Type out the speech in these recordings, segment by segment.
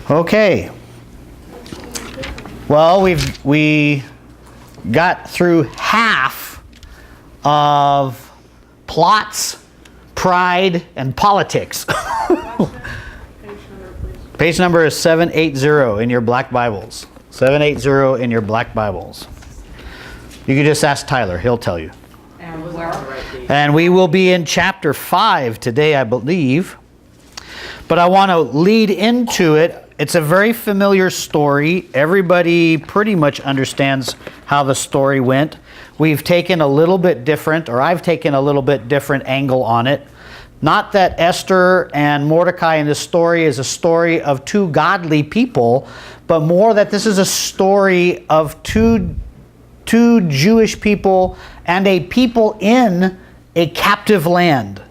Okay. Well, we got through half of plots, pride, and politics. Page number is 780 in your black Bibles. 780 in your black Bibles. You can just ask Tyler, he'll tell you. And we will be in chapter 5 today, I believe. But I want to lead into it. It's a very familiar story. Everybody pretty much understands how the story went. We've taken a little bit different, or I've taken a little bit different angle on it. Not that Esther and Mordecai in this story is a story of two godly people, but more that this is a story of two Jewish people and a people in a captive land.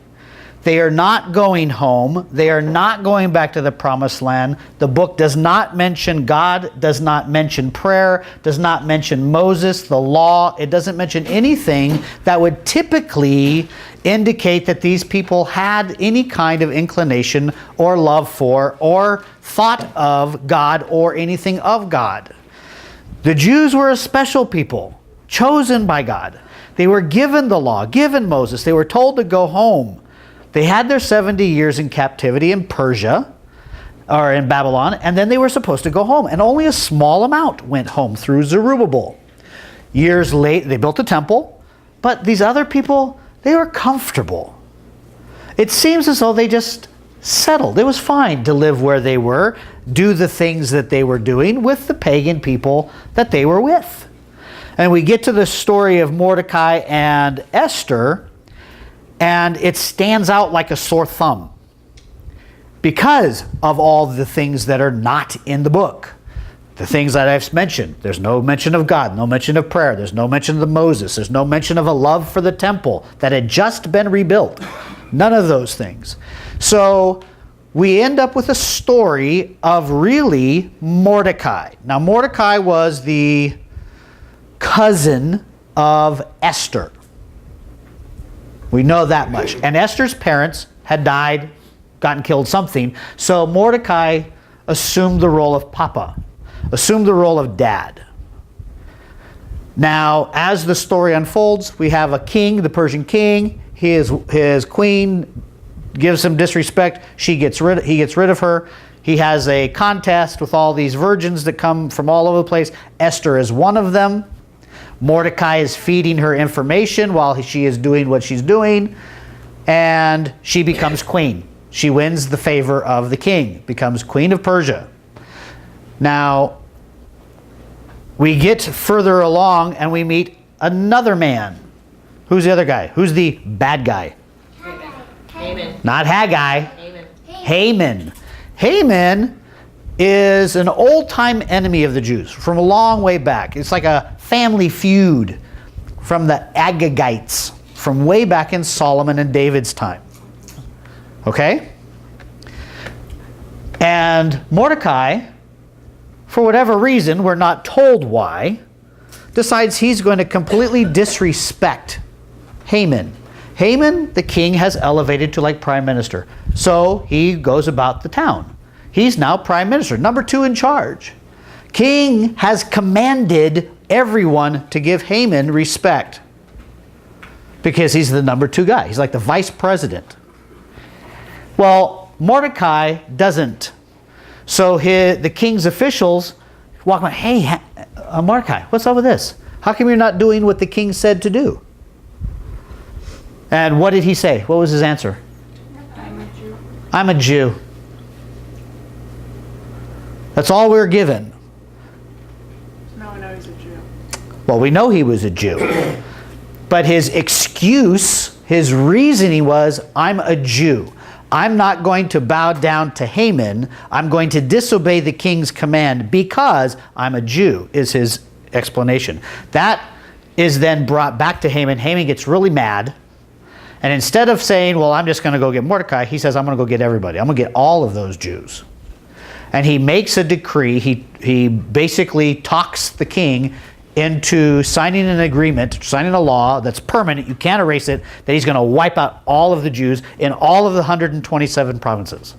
They are not going home. They are not going back to the promised land. The book does not mention God, does not mention prayer, does not mention Moses, the law. It doesn't mention anything that would typically indicate that these people had any kind of inclination or love for or thought of God or anything of God. The Jews were a special people, chosen by God. They were given the law, given Moses. They were told to go home. They had their 70 years in captivity in Persia, or in Babylon, and then they were supposed to go home. And only a small amount went home through Zerubbabel. Years later, they built a temple, but these other people, they were comfortable. It seems as though they just settled. It was fine to live where they were, do the things that they were doing with the pagan people that they were with. And we get to the story of Mordecai and Esther, and it stands out like a sore thumb because of all the things that are not in the book. The things that I've mentioned. There's no mention of God, no mention of prayer, there's no mention of Moses, there's no mention of a love for the temple that had just been rebuilt. None of those things. So we end up with a story of really Mordecai. Now Mordecai was the cousin of Esther. We know that much. And Esther's parents had died, gotten killed, something. So Mordecai assumed the role of Papa, assumed the role of Dad. Now, as the story unfolds, we have a king, the Persian king. His queen gives him disrespect. He gets rid of her. He has a contest with all these virgins that come from all over the place. Esther is one of them. Mordecai is feeding her information while she is doing what she's doing, and she becomes queen. She wins the favor of the king, becomes queen of Persia. Now, we get further along and we meet another man. Who's the other guy? Who's the bad guy? Haman. Not Haggai. Haman. Haman is an old-time enemy of the Jews from a long way back. It's like a family feud from the Agagites from way back in Solomon and David's time. Okay? And Mordecai, for whatever reason, we're not told why, decides he's going to completely disrespect Haman. Haman, the king, has elevated to like prime minister. So he goes about the town. He's now prime minister, number 2 in charge. King has commanded everyone to give Haman respect because he's the number 2 guy. He's like the vice president. Well, Mordecai doesn't. So the king's officials walk by, hey, Mordecai, what's up with this? How come you're not doing what the king said to do? And what did he say? What was his answer? I'm a Jew. I'm a Jew. That's all we're given. No, I know he's a Jew. Well, we know he was a Jew. But his excuse, his reasoning was, I'm a Jew. I'm not going to bow down to Haman. I'm going to disobey the king's command because I'm a Jew, is his explanation. That is then brought back to Haman. Haman gets really mad. And instead of saying, well, I'm just going to go get Mordecai, he says, I'm going to go get everybody. I'm going to get all of those Jews. And he makes a decree. He basically talks the king into signing an agreement, signing a law that's permanent, you can't erase it, that he's going to wipe out all of the Jews in all of the 127 provinces.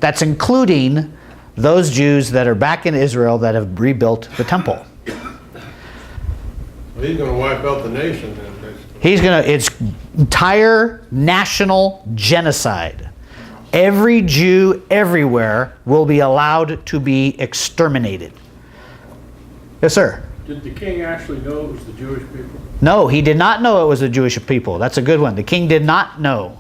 That's including those Jews that are back in Israel that have rebuilt the temple. He's going to wipe out the nation then. It's entire national genocide. Every Jew everywhere will be allowed to be exterminated. Yes, sir? Did the king actually know it was the Jewish people? No, he did not know it was the Jewish people. That's a good one. The king did not know.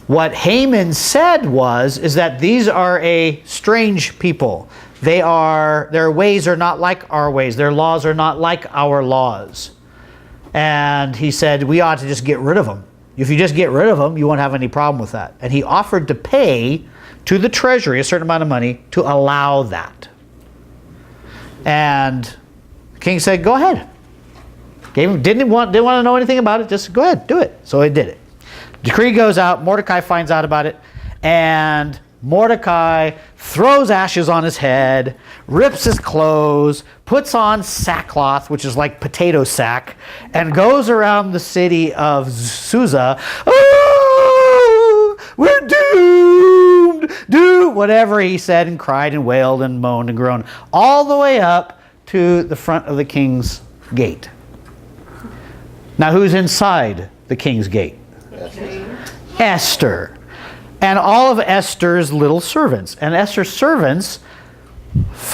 What Haman said is that these are a strange people. Their ways are not like our ways. Their laws are not like our laws. And he said, we ought to just get rid of them. If you just get rid of them, you won't have any problem with that. And he offered to pay to the treasury a certain amount of money to allow that. And the king said, go ahead. Didn't want to know anything about it. Just go ahead, do it. So he did it. Decree goes out. Mordecai finds out about it. And Mordecai throws ashes on his head, rips his clothes, puts on sackcloth, which is like potato sack, and goes around the city of Susa. Oh, we're doomed! Do whatever he said and cried and wailed and moaned and groaned, all the way up to the front of the king's gate. Now, who's inside the king's gate? Esther. And all of Esther's little servants. And Esther's servants,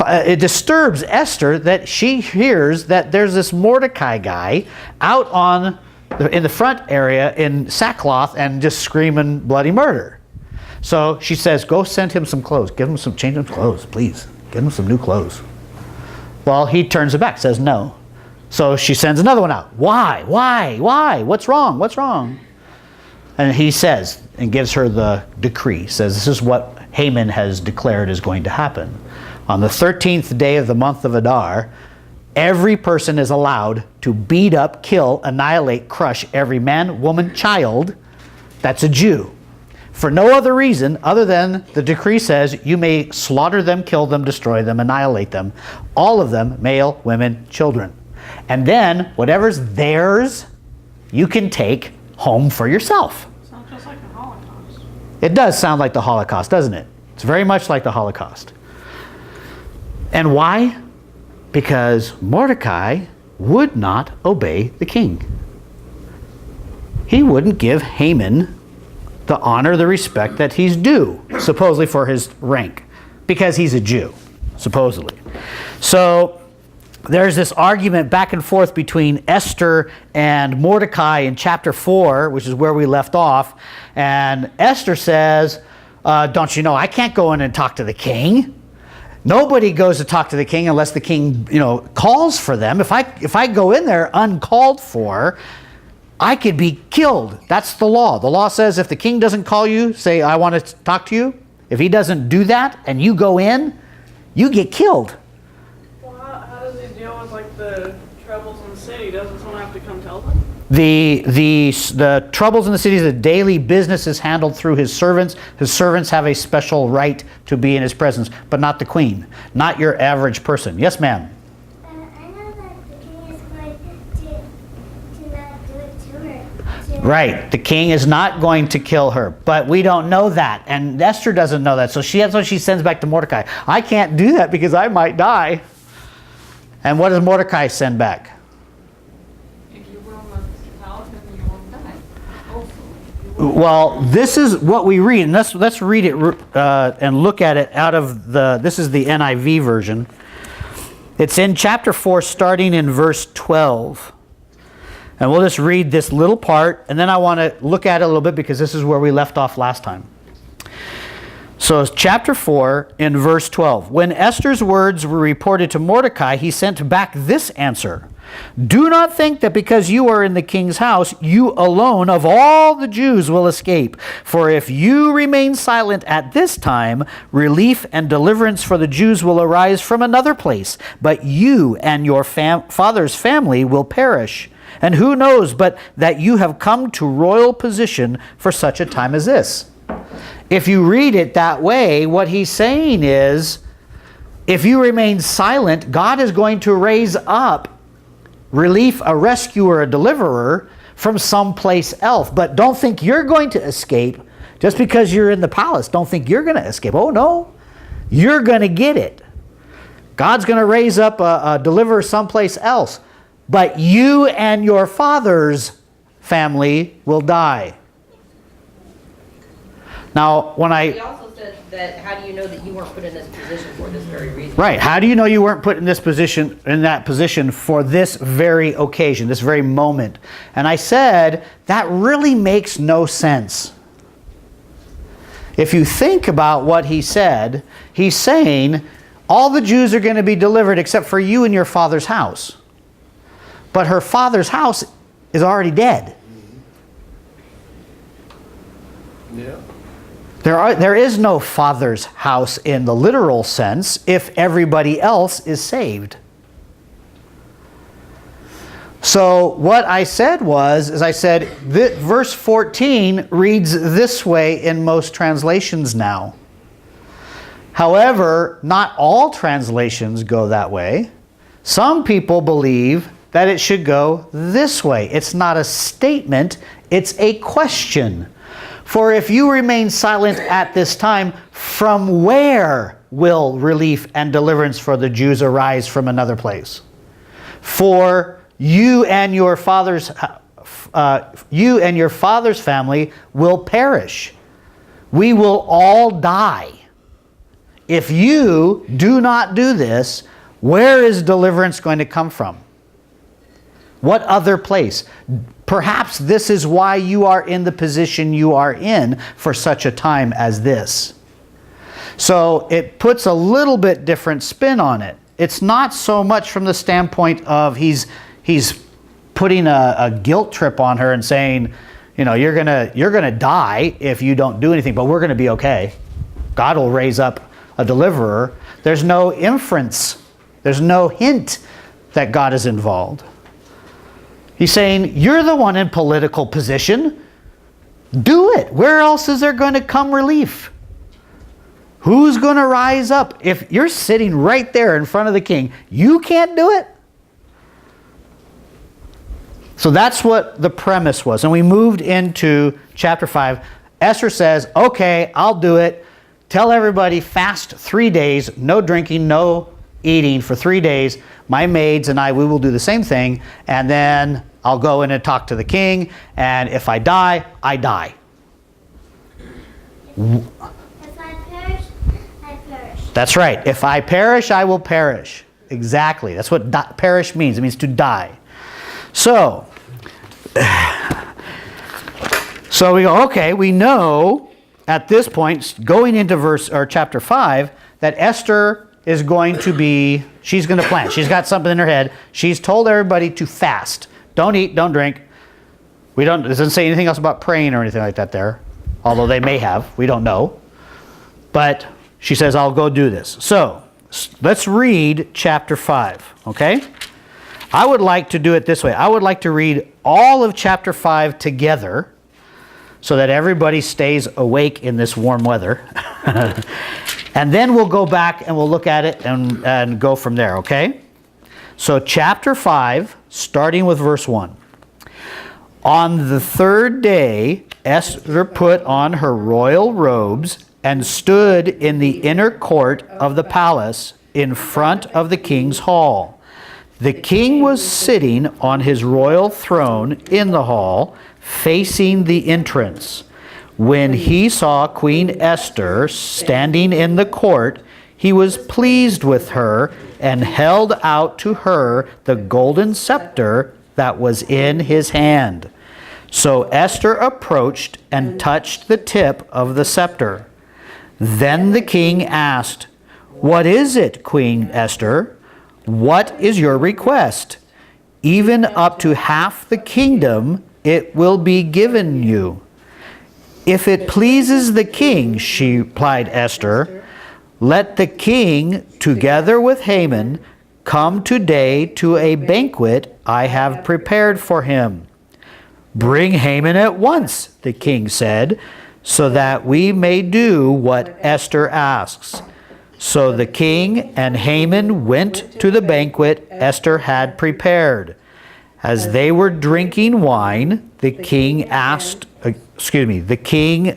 it disturbs Esther that she hears that there's this Mordecai guy out in the front area in sackcloth and just screaming bloody murder. So she says, go send him some clothes. Change him clothes, please. Give him some new clothes. Well, he turns it back, says no. So she sends another one out. Why? What's wrong? And he says, and gives her the decree, says this is what Haman has declared is going to happen. On the 13th day of the month of Adar, every person is allowed to beat up, kill, annihilate, crush every man, woman, child that's a Jew. For no other reason other than the decree says you may slaughter them, kill them, destroy them, annihilate them. All of them, male, women, children. And then whatever's theirs, you can take home for yourself. Sounds just like the Holocaust. It does sound like the Holocaust, doesn't it? It's very much like the Holocaust. And why? Because Mordecai would not obey the king. He wouldn't give Haman the honor, the respect that he's due, supposedly for his rank, because he's a Jew, supposedly. So there's this argument back and forth between Esther and Mordecai in chapter 4, which is where we left off. And Esther says, don't you know, I can't go in and talk to the king. Nobody goes to talk to the king unless the king, calls for them. If I go in there uncalled for, I could be killed. That's the law. The law says if the king doesn't call you, say, I want to talk to you. If he doesn't do that and you go in, you get killed. How does he deal with the troubles in the city? Doesn't someone have to come tell them? The troubles in the city, the daily business is handled through his servants. His servants have a special right to be in his presence, but not the queen, not your average person. Yes, ma'am. I know that the king is going to not do it to her. Right. The king is not going to kill her, but we don't know that, and Esther doesn't know that. So that's what she sends back to Mordecai. I can't do that because I might die. And what does Mordecai send back? If you will not tell him, you won't die. Hopefully. Well, this is what we read, and let's read it and look at it out of this is the NIV version. It's in chapter 4, starting in verse 12. And we'll just read this little part, and then I want to look at it a little bit because this is where we left off last time. So chapter 4 in verse 12. When Esther's words were reported to Mordecai, he sent back this answer. Do not think that because you are in the king's house, you alone of all the Jews will escape. For if you remain silent at this time, relief and deliverance for the Jews will arise from another place. But you and your father's family will perish. And who knows but that you have come to royal position for such a time as this. If you read it that way, what he's saying is, if you remain silent, God is going to raise up relief, a rescuer, a deliverer from someplace else. But don't think you're going to escape just because you're in the palace. Don't think you're going to escape. Oh, no. You're going to get it. God's going to raise up a deliverer someplace else. But you and your father's family will die. Now, when He also said that, how do you know that you weren't put in this position for this very reason? Right. How do you know you weren't put in this position, in that position for this very occasion, this very moment? And I said, that really makes no sense. If you think about what he said, he's saying, all the Jews are going to be delivered except for you and your father's house. But her father's house is already dead. Yeah. There is no father's house in the literal sense if everybody else is saved. So what I said was, I said, verse 14 reads this way in most translations now. However, not all translations go that way. Some people believe that it should go this way. It's not a statement, it's a question. For if you remain silent at this time, from where will relief and deliverance for the Jews arise from another place? For you and your father's family will perish. We will all die. If you do not do this, where is deliverance going to come from? What other place? Perhaps this is why you are in the position you are in for such a time as this. So it puts a little bit different spin on it. It's not so much from the standpoint of he's putting a guilt trip on her and saying, you know, you're gonna die if you don't do anything, but we're gonna be okay. God will raise up a deliverer. There's no inference. There's no hint that God is involved. He's saying, you're the one in political position. Do it. Where else is there going to come relief? Who's going to rise up? If you're sitting right there in front of the king, you can't do it. So that's what the premise was. And we moved into chapter 5. Esther says, okay, I'll do it. Tell everybody fast 3 days, no drinking, no eating for 3 days. My maids and I, we will do the same thing. And then I'll go in and talk to the king. And if I die, I die. If I perish, I perish. That's right. If I perish, I will perish. Exactly. That's what perish means. It means to die. So we go, okay, we know at this point, going into chapter 5, that Esther is going to be, she's going to plan. She's got something in her head. She's told everybody to fast. Don't eat, don't drink. It doesn't say anything else about praying or anything like that there. Although they may have. We don't know. But she says, I'll go do this. So, let's read chapter 5. Okay? I would like to do it this way. I would like to read all of chapter 5 together so that everybody stays awake in this warm weather. And then we'll go back and we'll look at it and go from there, okay? So chapter 5, starting with verse 1. On the third day, Esther put on her royal robes and stood in the inner court of the palace in front of the king's hall. The king was sitting on his royal throne in the hall, facing the entrance. When he saw Queen Esther standing in the court, he was pleased with her and held out to her the golden scepter that was in his hand. So Esther approached and touched the tip of the scepter. Then the king asked, "What is it, Queen Esther? What is your request? Even up to half the kingdom it will be given you." "If it pleases the king," she replied Esther, "let the king, together with Haman, come today to a banquet I have prepared for him." "Bring Haman at once," the king said, "so that we may do what Esther asks." So the king and Haman went to the banquet Esther had prepared. As they were drinking wine, the king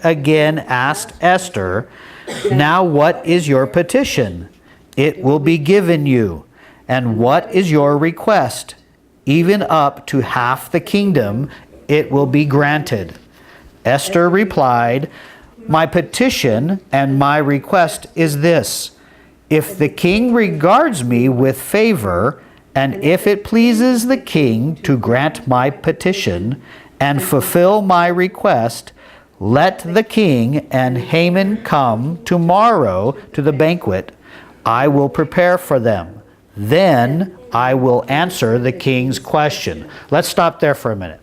again asked Esther, Now what is your petition? It will be given you. And what is your request? Even up to half the kingdom, it will be granted. Esther replied, my petition and my request is this. If the king regards me with favor, and if it pleases the king to grant my petition and fulfill my request, let the king and Haman come tomorrow to the banquet. I will prepare for them. Then I will answer the king's question. Let's stop there for a minute.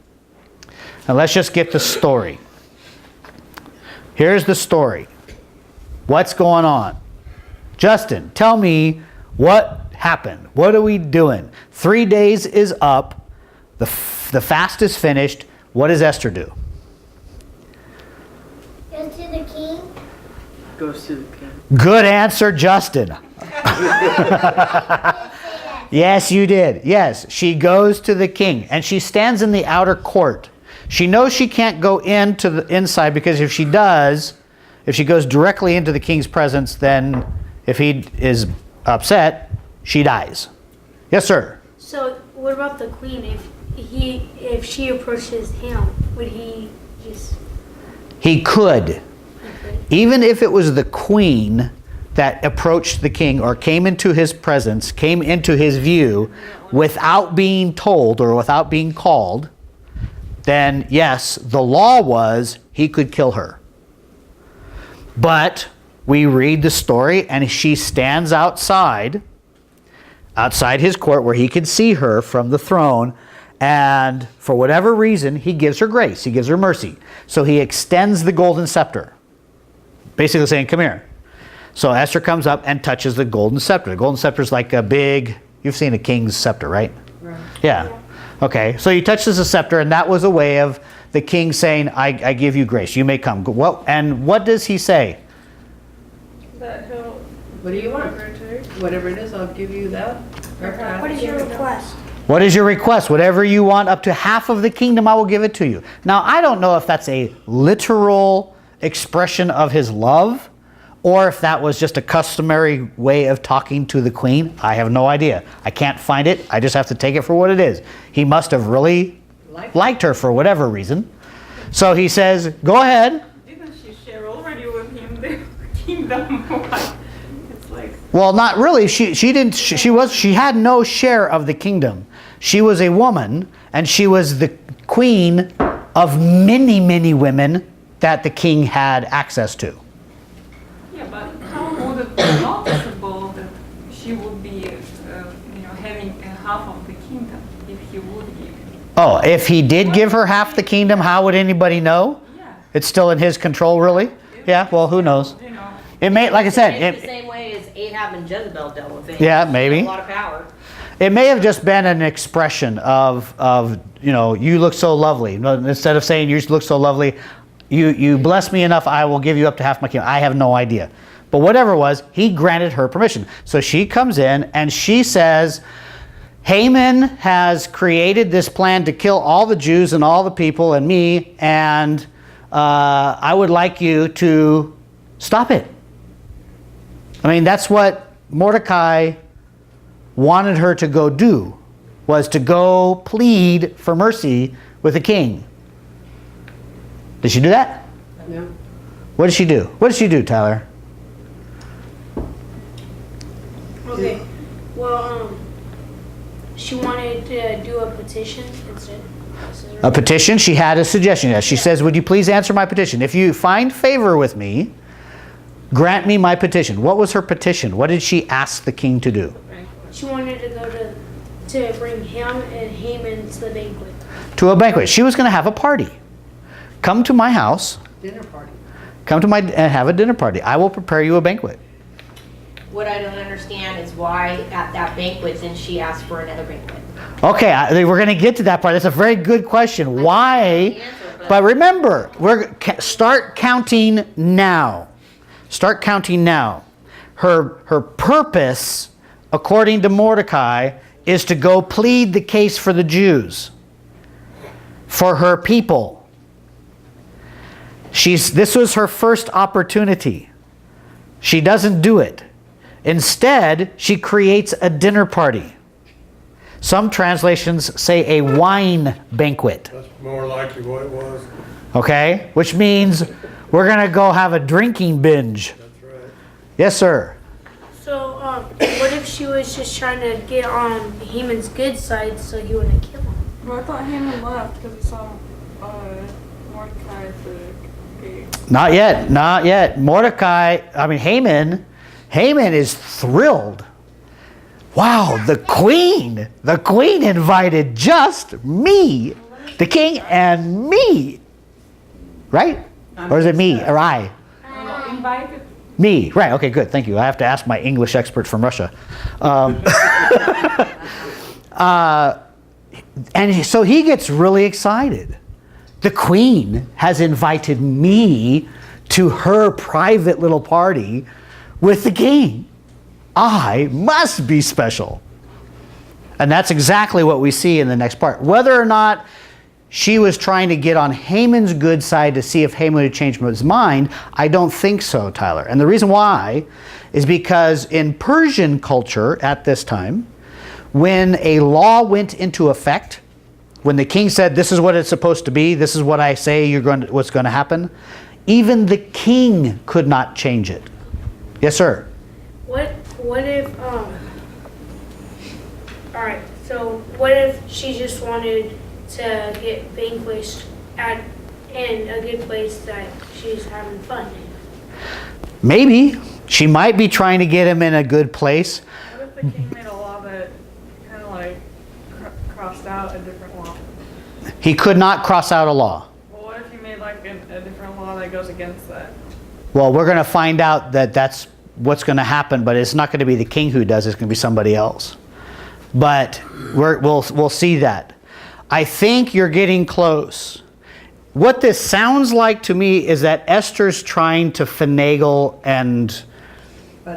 And let's just get the story. Here's the story. What's going on? Justin, tell me what happened. What are we doing? 3 days is up. The fast is finished. What does Esther do? Goes to the king. Goes to the king. Good answer, Justin. Yes, you did. Yes, she goes to the king and she stands in the outer court. She knows she can't go into the inside because if she does, if she goes directly into the king's presence, then if he is upset, she dies. Yes, sir. So what about the queen? If she approaches him, would he just? He could. Okay. Even if it was the queen that approached the king or came into his presence, came into his view without being told or without being called, then yes, the law was he could kill her. But we read the story and she stands outside his court where he could see her from the throne, and for whatever reason, he gives her grace, he gives her mercy. So he extends the golden scepter, basically saying, come here. So Esther comes up and touches the golden scepter. The golden scepter is like a big, you've seen a king's scepter, right? Right. Yeah. Okay, so he touches the scepter, and that was a way of the king saying, I give you grace, you may come. And what does he say? That he'll What do you want? grant her. Whatever it is, I'll give you that. What is your request? What is your request? Whatever you want, up to half of the kingdom, I will give it to you. Now, I don't know if that's a literal expression of his love, or if that was just a customary way of talking to the queen. I have no idea. I can't find it. I just have to take it for what it is. He must have really liked her for whatever reason. So he says, go ahead. Didn't she share already with him the kingdom? What? It's like, Well, not really. She didn't. She had no share of the kingdom. She was a woman, and she was the queen of many, many women that the king had access to. Yeah, but how would it be noticeable that she would be, having half of the kingdom if he would give? Oh, if he did give her half the kingdom, how would anybody know? Yeah. It's still in his control, really? Yeah. Well, who knows? You know. It may, like I said, It's the same way as Ahab and Jezebel dealt with it. Yeah, maybe. A lot of power. it may have just been an expression of you look so lovely. Instead of saying you look so lovely, you bless me enough, I will give you up to half my kingdom. I have no idea. But whatever it was, he granted her permission. So she comes in and she says, Haman has created this plan to kill all the Jews and all the people and me, and I would like you to stop it. I mean, that's what Mordecai wanted her to go do, was to go plead for mercy with the king. Did she do that? No. What did she do? What did she do, Tyler? Okay. Well, she wanted to do a petition instead. A petition? She had a suggestion. Yes. She says, would you please answer my petition? If you find favor with me, grant me my petition. What was her petition? What did she ask the king to do? She wanted to go to bring him and Haman to the banquet. To a banquet. She was going to have a party. Come to my house. Dinner party. Come to my and have a dinner party. I will prepare you a banquet. What I don't understand is why at that banquet then she asked for another banquet. Okay, we're going to get to that part. That's a very good question. Why? But remember, start counting now. Start counting now. Her purpose, according to Mordecai, is to go plead the case for the Jews, for her people. This was her first opportunity. She doesn't do it. Instead, she creates a dinner party. Some translations say a wine banquet. That's more likely what it was. Okay? Which means we're going to go have a drinking binge. That's right. Yes, sir. So, what if she was just trying to get on Haman's good side so he wouldn't kill him? Well, I thought Haman left because he saw Mordecai at the gate. Not yet. Not yet. Haman is thrilled. Wow, the queen invited just me, the king and me. Right? Or is it me or I? Invited. Me, right, okay, good, thank you. I have to ask my English expert from Russia. And so he gets really excited. The queen has invited me to her private little party with the king. I must be special. And that's exactly what we see in the next part. Whether or not she was trying to get on Haman's good side to see if Haman would change his mind, I don't think so, Tyler. And the reason why is because in Persian culture at this time, when a law went into effect, when the king said, this is what it's supposed to be, this is what I say what's going to happen, even the king could not change it. Yes, sir? What if, alright, so what if she just wanted to get vanquished in a good place that she's having fun in? Maybe. She might be trying to get him in a good place. What if the king made a law that kind of like crossed out a different law? He could not cross out a law. Well, what if he made like a different law that goes against that? Well, we're going to find out that that's what's going to happen, but it's not going to be the king who does it. It's going to be somebody else. But we'll see that. I think you're getting close. What this sounds like to me is that Esther's trying to finagle and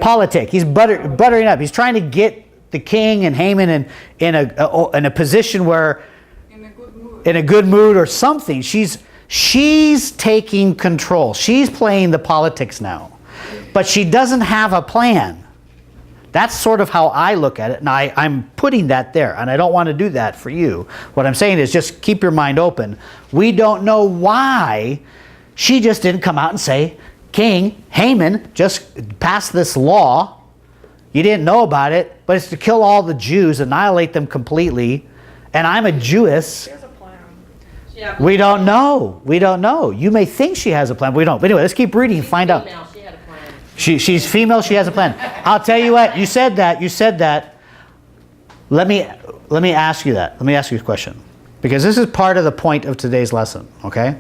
politic. He's buttering up. He's trying to get the king and Haman in a position where, In a good mood. in a good mood or something. She's taking control. She's playing the politics now. But she doesn't have a plan. That's sort of how I look at it, and I'm putting that there, and I don't want to do that for you. What I'm saying is just keep your mind open. We don't know why she just didn't come out and say, King, Haman just passed this law. You didn't know about it, but it's to kill all the Jews, annihilate them completely, and I'm a Jewess. She has a plan. Yeah. We don't know. We don't know. You may think she has a plan, but we don't. But anyway, let's keep reading and find out. Female, she had a plan. She's female, she has a plan. I'll tell you what, you said that. Let me ask you that. Let me ask you a question. Because this is part of the point of today's lesson, okay?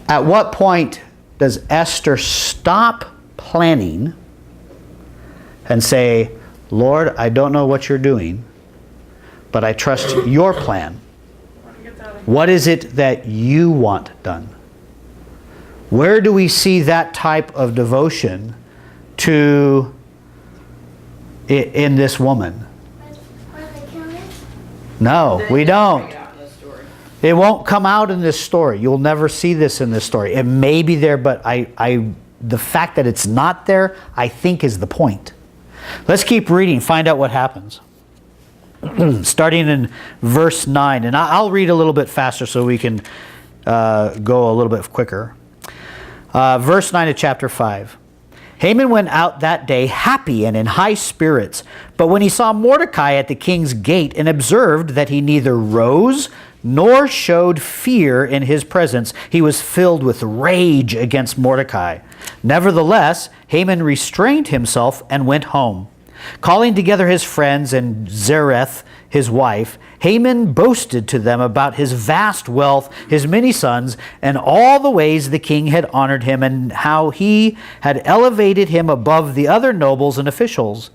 At what point does Esther stop planning and say, Lord, I don't know what you're doing, but I trust your plan. What is it that you want done? Where do we see that type of devotion to in this woman? No, we don't. It won't come out in this story. You'll never see this in this story. It may be there, but the fact that it's not there, I think, is the point. Let's keep reading, find out what happens. Starting in verse 9, and I'll read a little bit faster so we can go a little bit quicker. Verse 9 of chapter 5. Haman went out that day happy and in high spirits, but when he saw Mordecai at the king's gate and observed that he neither rose nor showed fear in his presence, he was filled with rage against Mordecai. Nevertheless, Haman restrained himself and went home. Calling together his friends and Zeresh, his wife, Haman boasted to them about his vast wealth, his many sons, and all the ways the king had honored him, and how he had elevated him above the other nobles and officials.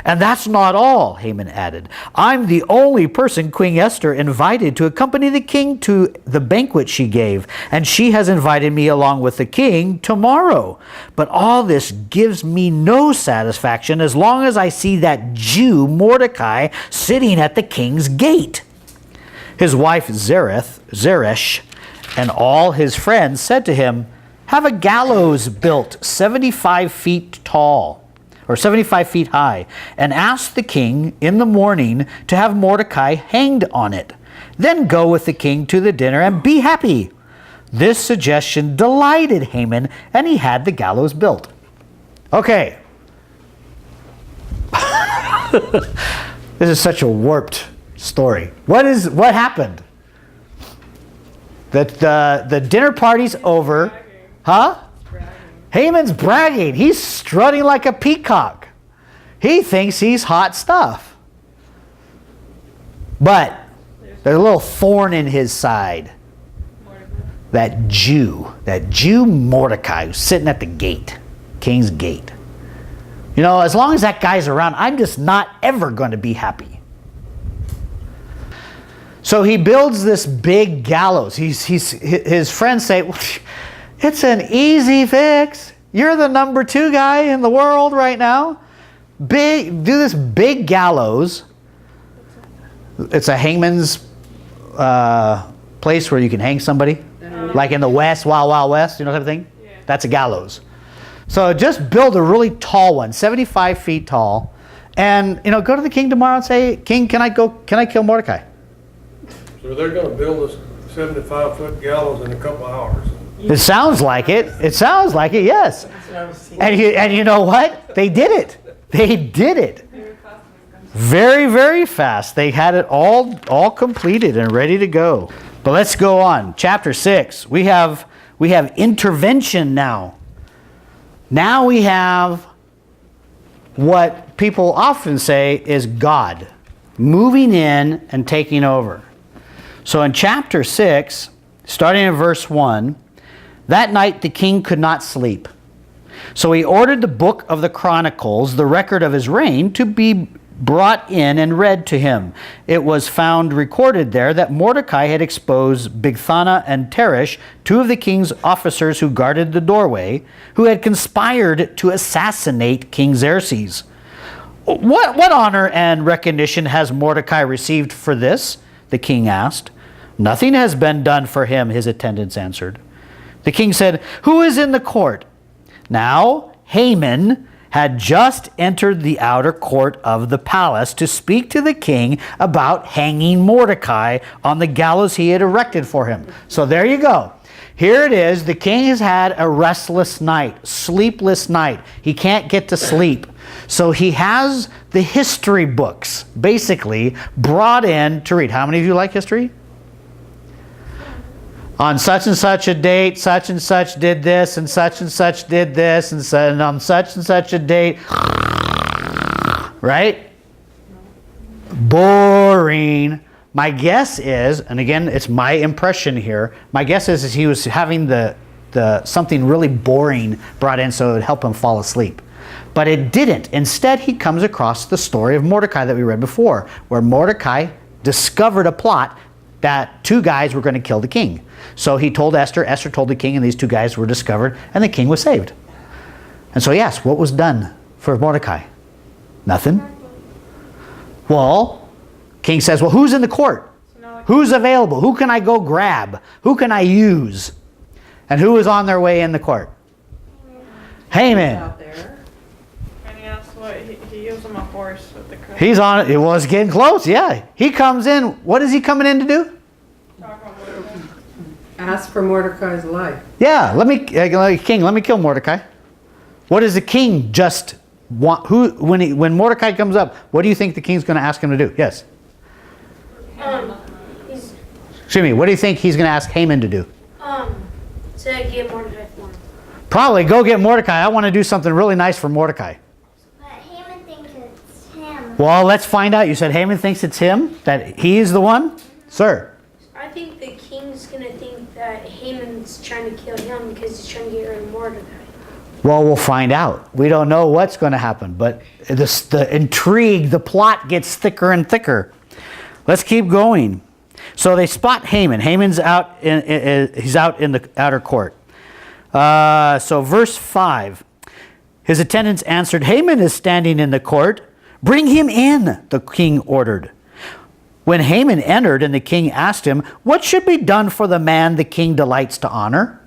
And that's not all, Haman added. I'm the only person Queen Esther invited to accompany the king to the banquet she gave, and she has invited me along with the king tomorrow. But all this gives me no satisfaction as long as I see that Jew Mordecai sitting at the king's gate. His wife Zeresh and all his friends said to him, have a gallows built 75 feet tall, or 75 feet high, and ask the king in the morning to have Mordecai hanged on it. Then go with the king to the dinner and be happy. This suggestion delighted Haman, and he had the gallows built. Okay. This is such a warped story. What happened? The dinner party's over. Huh? Haman's bragging. He's strutting like a peacock. He thinks he's hot stuff. But there's a little thorn in his side. That Jew Mordecai, who's sitting at the gate, king's gate. You know, as long as that guy's around, I'm just not ever going to be happy. So he builds this big gallows. His friends say, it's an easy fix. You're the number 2 guy in the world right now. Do this big gallows. It's a hangman's place where you can hang somebody. Like in the West, Wild Wild West, you know, type of thing? Yeah. That's a gallows. So just build a really tall one, 75 feet tall. And, you know, go to the king tomorrow and say, King, can I kill Mordecai? So they're going to build this 75-foot gallows in a couple hours. It sounds like it. It sounds like it, yes. And you know what? They did it. They did it. Very, very fast. They had it all completed and ready to go. But let's go on. Chapter 6. We have intervention now. Now we have what people often say is God moving in and taking over. So in chapter 6, starting in verse 1, that night the king could not sleep. So he ordered the book of the Chronicles, the record of his reign, to be brought in and read to him. It was found recorded there that Mordecai had exposed Bigthana and Teresh, 2 of the king's officers who guarded the doorway, who had conspired to assassinate King Xerxes. What honor and recognition has Mordecai received for this? The king asked. Nothing has been done for him, his attendants answered. The king said, who is in the court? Now Haman had just entered the outer court of the palace to speak to the king about hanging Mordecai on the gallows he had erected for him. So there you go. Here it is. The king has had a restless night, sleepless night. He can't get to sleep. So he has the history books basically brought in to read. How many of you like history? On such and such a date, such and such did this, and such did this, and on such and such a date. Right? Boring. My guess is, and again, it's my impression here, my guess is he was having the something really boring brought in so it would help him fall asleep. But it didn't. Instead, he comes across the story of Mordecai that we read before, where Mordecai discovered a plot that 2 guys were going to kill the king. So he told Esther, Esther told the king, and these 2 guys were discovered, and the king was saved. And so he asked, what was done for Mordecai? Nothing. Well, king says, well, who's in the court? Who's available? Who can I go grab? Who can I use? And who is on their way in the court? Haman. Out there. And he asked what he gives him a horse with the cook. He's on it. It was getting close. Yeah. He comes in. What is he coming in to do? Talk about Mordecai. Ask for Mordecai's life. Yeah. King, let me kill Mordecai. What does the king just want? When Mordecai comes up, what do you think the king's going to ask him to do? Yes. Excuse me. What do you think he's going to ask Haman to do? To get Mordecai for him. Probably go get Mordecai. I want to do something really nice for Mordecai. But Haman thinks it's him. Well, let's find out. You said Haman thinks it's him? That he is the one? Sir. I think the king's gonna think that Haman's trying to kill him because he's trying to get rid of Mordecai. Well, we'll find out. We don't know what's going to happen, but the intrigue, the plot gets thicker and thicker. Let's keep going. So they spot Haman. Haman's out. He's out in the outer court. So verse 5. His attendants answered, Haman is standing in the court. Bring him in, the king ordered. When Haman entered and the king asked him, what should be done for the man the king delights to honor?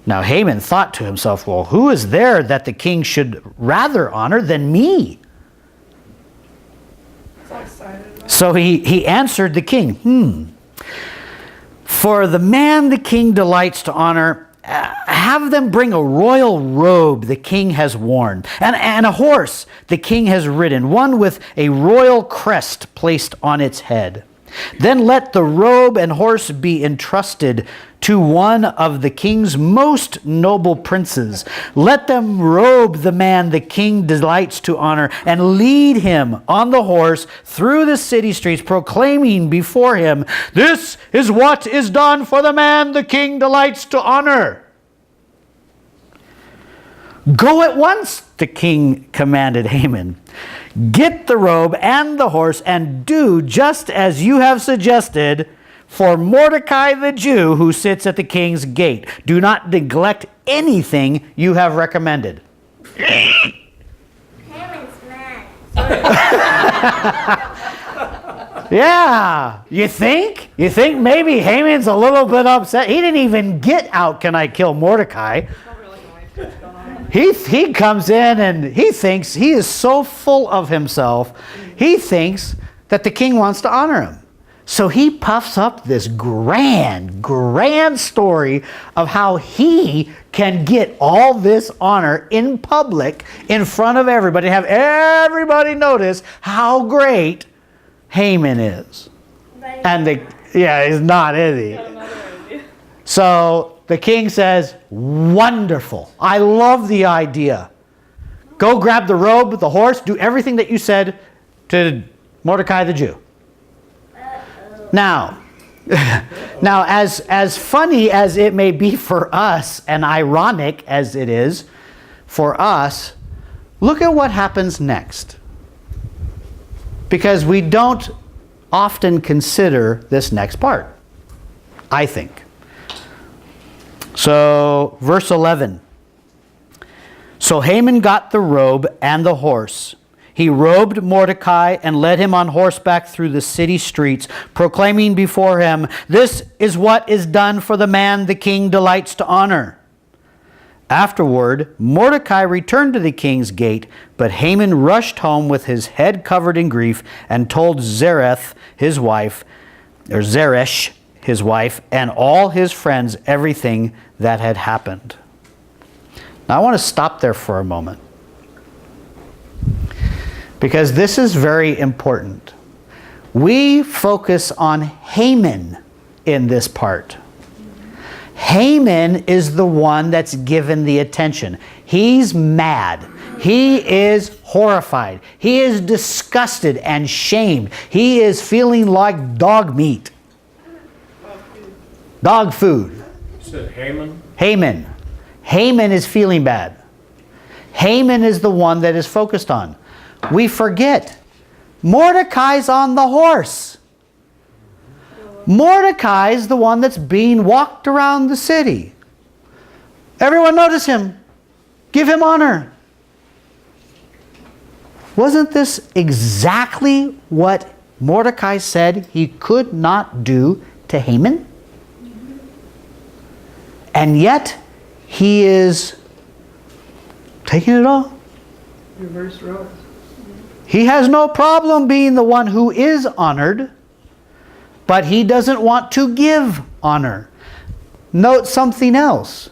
Now Haman thought to himself, well, who is there that the king should rather honor than me? So excited. So he answered the king, For the man the king delights to honor, have them bring a royal robe the king has worn, and a horse the king has ridden, one with a royal crest placed on its head. Then let the robe and horse be entrusted to one of the king's most noble princes. Let them robe the man the king delights to honor and lead him on the horse through the city streets, proclaiming before him, this is what is done for the man the king delights to honor. Go at once, the king commanded Haman. Get the robe and the horse and do just as you have suggested for Mordecai the Jew who sits at the king's gate. Do not neglect anything you have recommended. Haman's mad. Yeah, you think? You think maybe Haman's a little bit upset? He didn't even get out, can I kill Mordecai? He comes in and he thinks, he is so full of himself, he thinks that the king wants to honor him. So he puffs up this grand story of how he can get all this honor in public in front of everybody, have everybody notice how great Haman is. And he's not, is he? So the king says, wonderful. I love the idea. Go grab the robe, the horse, do everything that you said to Mordecai the Jew. Now, as funny as it may be for us, and ironic as it is for us, look at what happens next. Because we don't often consider this next part, I think. So, verse 11. So Haman got the robe and the horse. He robed Mordecai and led him on horseback through the city streets, proclaiming before him, this is what is done for the man the king delights to honor. Afterward, Mordecai returned to the king's gate, but Haman rushed home with his head covered in grief and told Zeresh, his wife, and all his friends everything that had happened. Now I want to stop there for a moment, because this is very important. We focus on Haman in this part. Haman is the one that's given the attention. He's mad. He is horrified. He is disgusted and shamed. He is feeling like dog meat. Dog food. You said Haman? Haman. Haman is feeling bad. Haman is the one that is focused on. We forget. Mordecai's on the horse. Mordecai is the one that's being walked around the city. Everyone notice him. Give him honor. Wasn't this exactly what Mordecai said he could not do to Haman? And yet, he is taking it all. Reverse roles. He has no problem being the one who is honored, but he doesn't want to give honor. Note something else.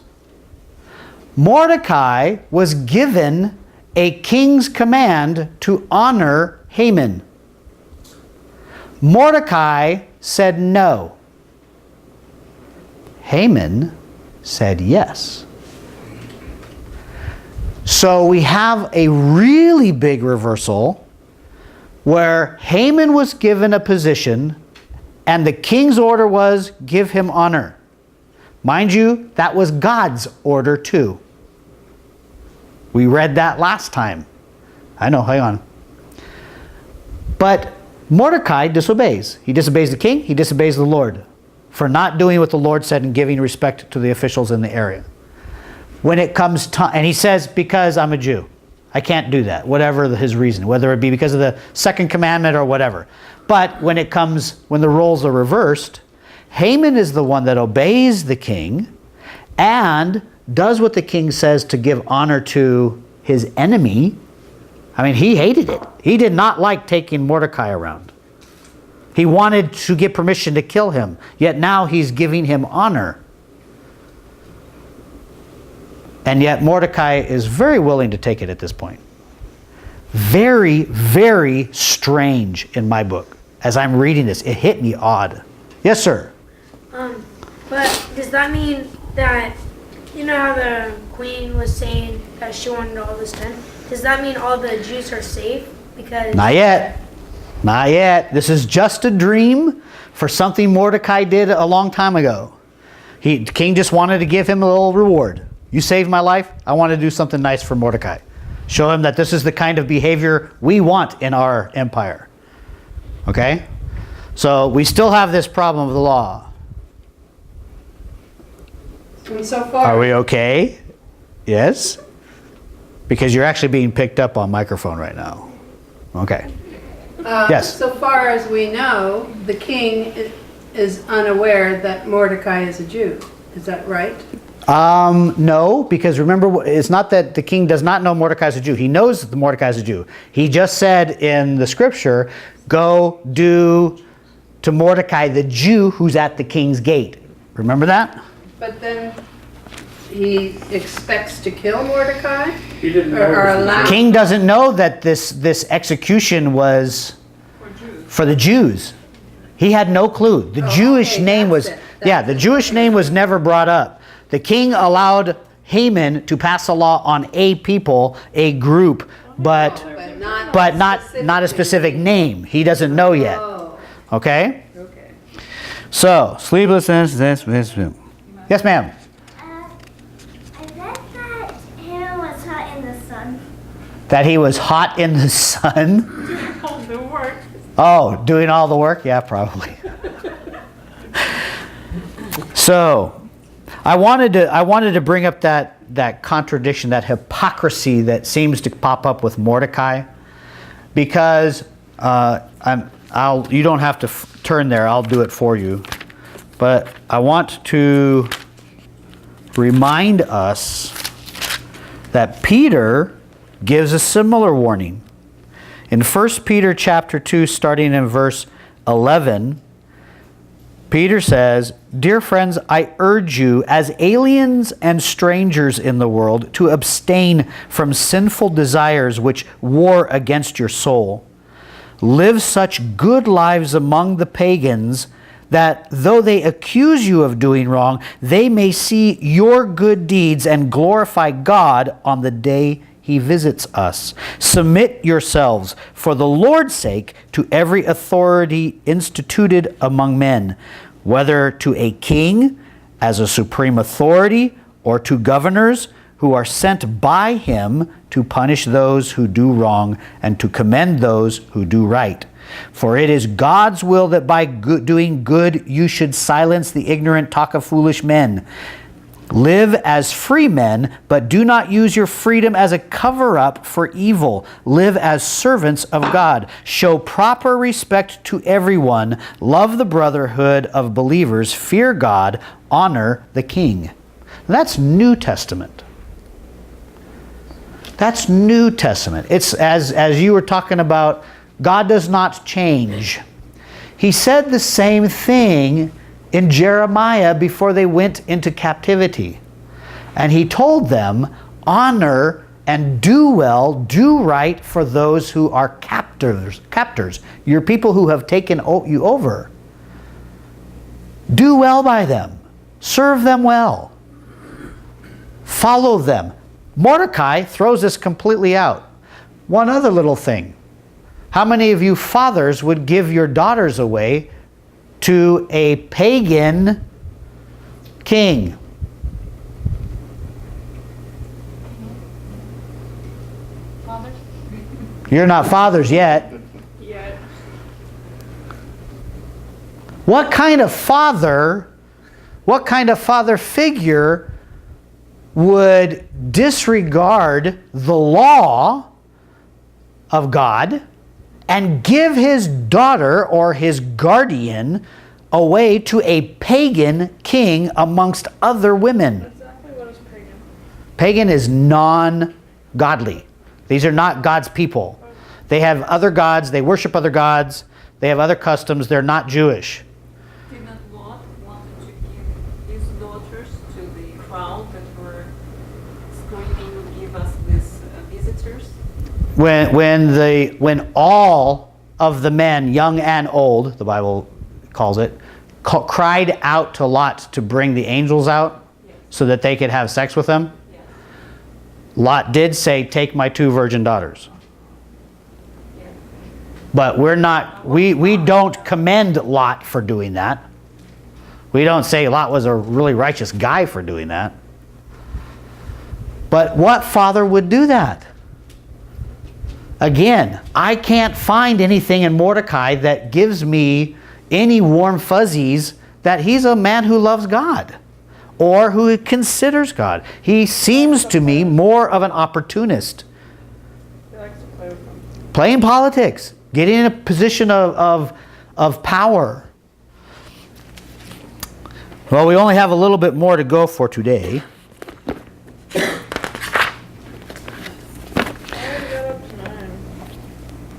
Mordecai was given a king's command to honor Haman. Mordecai said no. Haman said yes. So we have a really big reversal where Haman was given a position and the king's order was give him honor. Mind you, that was God's order too. We read that last time. I know, hang on. But Mordecai disobeys. He disobeys the king, he disobeys the Lord for not doing what the Lord said and giving respect to the officials in the area. When it comes time, and he says, because I'm a Jew, I can't do that, whatever his reason, whether it be because of the second commandment or whatever. But when the roles are reversed, Haman is the one that obeys the king and does what the king says to give honor to his enemy, I mean, he hated it. He did not like taking Mordecai around. He wanted to get permission to kill him, yet now he's giving him honor. And yet Mordecai is very willing to take it at this point. Very, very strange in my book. As I'm reading this, it hit me odd. Yes, sir? But does that mean that, you know how the queen was saying that she wanted all this done? Does that mean all the Jews are safe? Because Not yet. Not yet. This is just a dream for something Mordecai did a long time ago. The king just wanted to give him a little reward. You saved my life. I want to do something nice for Mordecai. Show him that this is the kind of behavior we want in our empire. Okay? So we still have this problem of the law. And so far, Are we okay? Yes? Because you're actually being picked up on microphone right now. Okay. Yes. so far as we know, the king is unaware that Mordecai is a Jew. Is that right? No, because remember, it's not that the king does not know Mordecai is a Jew. He knows that Mordecai is a Jew. He just said in the scripture, go do to Mordecai the Jew who's at the king's gate. Remember that? But then he expects to kill Mordecai? He didn't know. Or it was allow- King doesn't know that this execution was for the Jews. He had no clue. The Jewish okay, name was, that's it. the Jewish name was never brought up. The king allowed Haman to pass a law on a people, a group, but not a specific name. He doesn't know yet. Oh, Okay? okay. So, sleeplessness, this. Yes, ma'am. I read that Haman was hot in the sun. That he was hot in the sun. All the work. Oh, doing all the work? Yeah, probably. So, I wanted to bring up that contradiction, that hypocrisy that seems to pop up with Mordecai, because you don't have to turn there. I'll do it for you, but I want to remind us that Peter gives a similar warning. In 1 Peter chapter 2, starting in verse 11, Peter says, "Dear friends, I urge you as aliens and strangers in the world to abstain from sinful desires which war against your soul. Live such good lives among the pagans that though they accuse you of doing wrong, they may see your good deeds and glorify God on the day He visits us. Submit yourselves for the Lord's sake to every authority instituted among men, whether to a king as a supreme authority or to governors who are sent by him to punish those who do wrong and to commend those who do right. For it is God's will that by doing good you should silence the ignorant talk of foolish men. Live as free men, but do not use your freedom as a cover-up for evil. Live as servants of God. Show proper respect to everyone. Love the brotherhood of believers. Fear God. Honor the king." That's New Testament. That's New Testament. It's as you were talking about, God does not change. He said the same thing in Jeremiah before they went into captivity. And he told them, honor and do well, do right for those who are captors, your people who have taken you over. Do well by them. Serve them well. Follow them. Mordecai throws this completely out. One other little thing. How many of you fathers would give your daughters away to a pagan king? Father? You're not fathers yet. Yet. What kind of father figure would disregard the law of God and give his daughter or his guardian away to a pagan king amongst other women? Exactly what is pagan. Pagan is non-godly. These are not God's people. They have other gods. They worship other gods. They have other customs. They're not Jewish. Did not God wanted to give his daughters to the crowd that were screaming, "Give us these visitors"? When all of the men, young and old, the Bible calls it, cried out to Lot to bring the angels out so that they could have sex with them, Yes. Lot did say, "Take my 2 virgin daughters." Yes. But we don't commend Lot for doing that. We don't say Lot was a really righteous guy for doing that. But what father would do that? Again, I can't find anything in Mordecai that gives me any warm fuzzies that he's a man who loves God or who considers God. He seems to me more of an opportunist. He likes to play with them. Playing politics, getting in a position of power. Well, we only have a little bit more to go for today.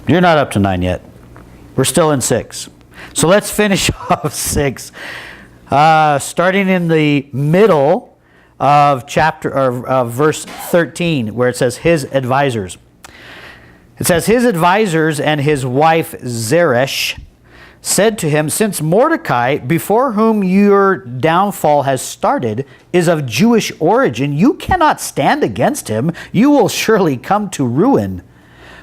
You're not up to 9 yet. We're still in 6. So let's finish off 6. Starting in the middle of verse 13, where it says his advisors. It says, his advisors and his wife Zeresh said to him, since Mordecai, before whom your downfall has started, is of Jewish origin, you cannot stand against him. You will surely come to ruin.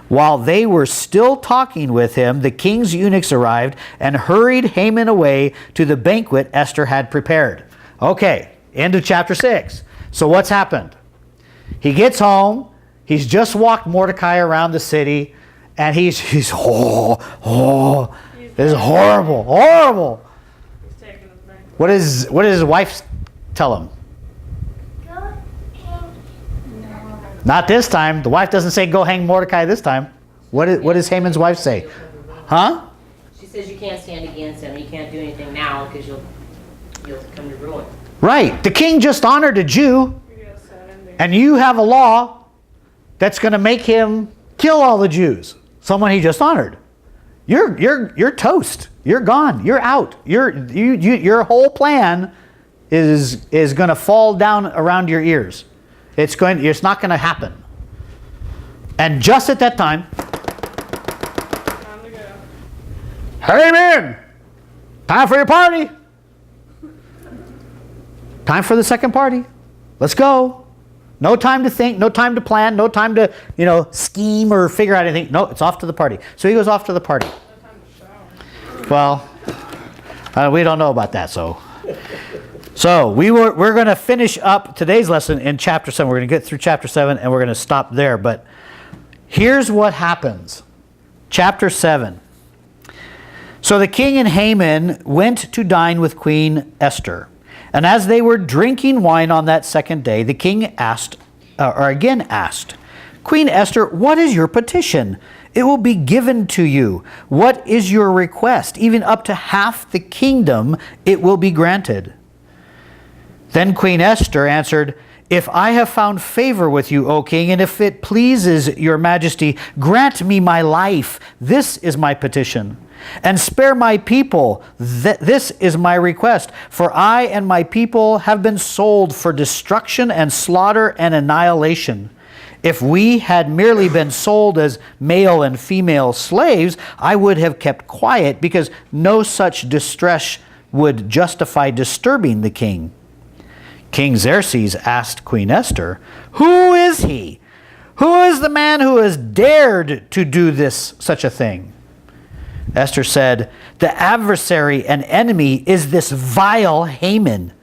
While they were still talking with him, the king's eunuchs arrived and hurried Haman away to the banquet Esther had prepared. Okay, end of chapter 6. So what's happened? He gets home. He's just walked Mordecai around the city, and he's this is horrible. He's taking his bank. What does his wife tell him? Go hang. Not this time. The wife doesn't say go hang Mordecai this time. What does Haman's wife say? Huh? She says you can't stand against him. You can't do anything now because you'll come to ruin. Right. The king just honored a Jew, You get a sad ending. and you have a law that's going to make him kill all the Jews. Someone he just honored. You're toast. You're gone. You're out. Your whole plan is going to fall down around your ears. It's not going to happen. And just at that time, Time to go. Haman, time for your party. Time for the second party. Let's go. No time to think, no time to plan, no time to, scheme or figure out anything. No, it's off to the party. So he goes off to the party. No time to shower. Well, we don't know about that, so we're going to finish up today's lesson in chapter 7. We're going to get through chapter 7 and we're going to stop there. But here's what happens. Chapter 7. So the king and Haman went to dine with Queen Esther. And as they were drinking wine on that second day, the king again asked, Queen Esther, what is your petition? It will be given to you. What is your request? Even up to half the kingdom, it will be granted. Then Queen Esther answered, if I have found favor with you, O king, and if it pleases your majesty, grant me my life. This is my petition. And spare my people. This is my request. For I and my people have been sold for destruction and slaughter and annihilation. If we had merely been sold as male and female slaves, I would have kept quiet, because no such distress would justify disturbing the king. King Xerxes asked Queen Esther, who is he? Who is the man who has dared to do such a thing? Esther said, the adversary and enemy is this vile Haman.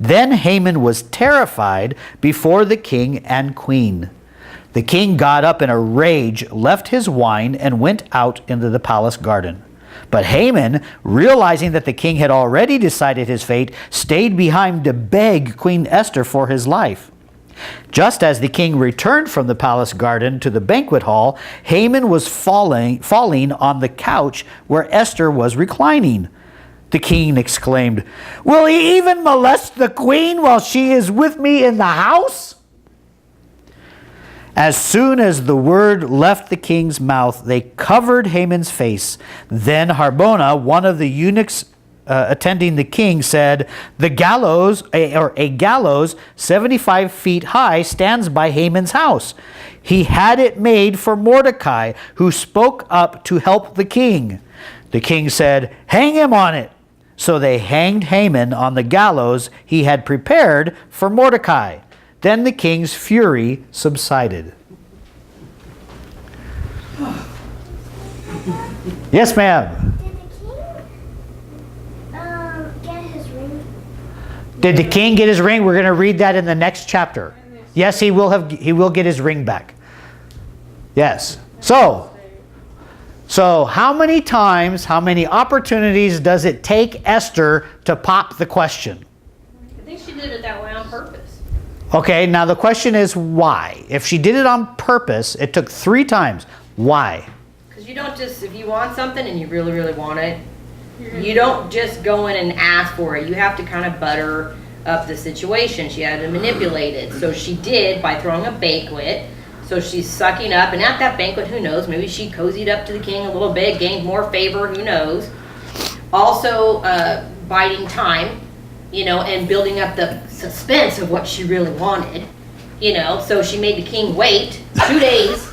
Then Haman was terrified before the king and queen. The king got up in a rage, left his wine, and went out into the palace garden. But Haman, realizing that the king had already decided his fate, stayed behind to beg Queen Esther for his life. Just as the king returned from the palace garden to the banquet hall, Haman was falling on the couch where Esther was reclining. The king exclaimed, will he even molest the queen while she is with me in the house? As soon as the word left the king's mouth, they covered Haman's face. Then Harbona, one of the eunuchs attending the king, said, "The gallows, a gallows 75 feet high, stands by Haman's house. He had it made for Mordecai, who spoke up to help the king." The king said, "Hang him on it." So they hanged Haman on the gallows he had prepared for Mordecai. Then the king's fury subsided. Yes, ma'am. Get his ring? Did the king get his ring? We're going to read that in the next chapter. Yes, he will get his ring back. Yes. So how many times, how many opportunities does it take Esther to pop the question? I think she did it that way on purpose. Okay, now the question is why? If she did it on purpose, it took 3 times. Why? Because you don't just, if you want something and you really, really want it, you don't just go in and ask for it. You have to kind of butter up the situation. She had to manipulate it. So she did by throwing a banquet. So she's sucking up. And at that banquet, who knows, maybe she cozied up to the king a little bit, gained more favor, who knows. Also biding time, and building up the suspense of what she really wanted. So she made the king wait 2 days.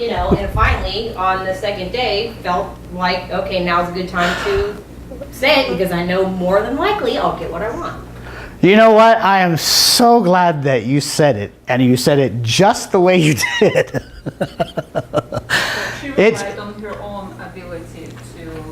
And finally, on the second day, felt like, okay, now's a good time to say it because I know more than likely I'll get what I want. You know what? I am so glad that you said it, and you said it just the way you did. She relied on her own ability to,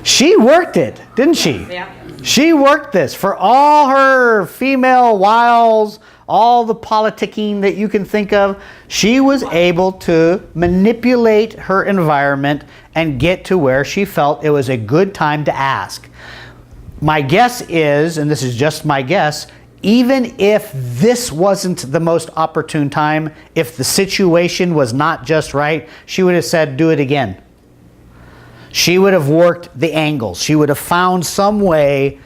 She worked it, didn't she? Yeah. She worked this for all her female wiles, all the politicking that you can think of. She was able to manipulate her environment and get to where she felt it was a good time to ask. My guess is, and this is just my guess, even if this wasn't the most opportune time, if the situation was not just right, she would have said, "Do it again." She would have worked the angles. She would have found some way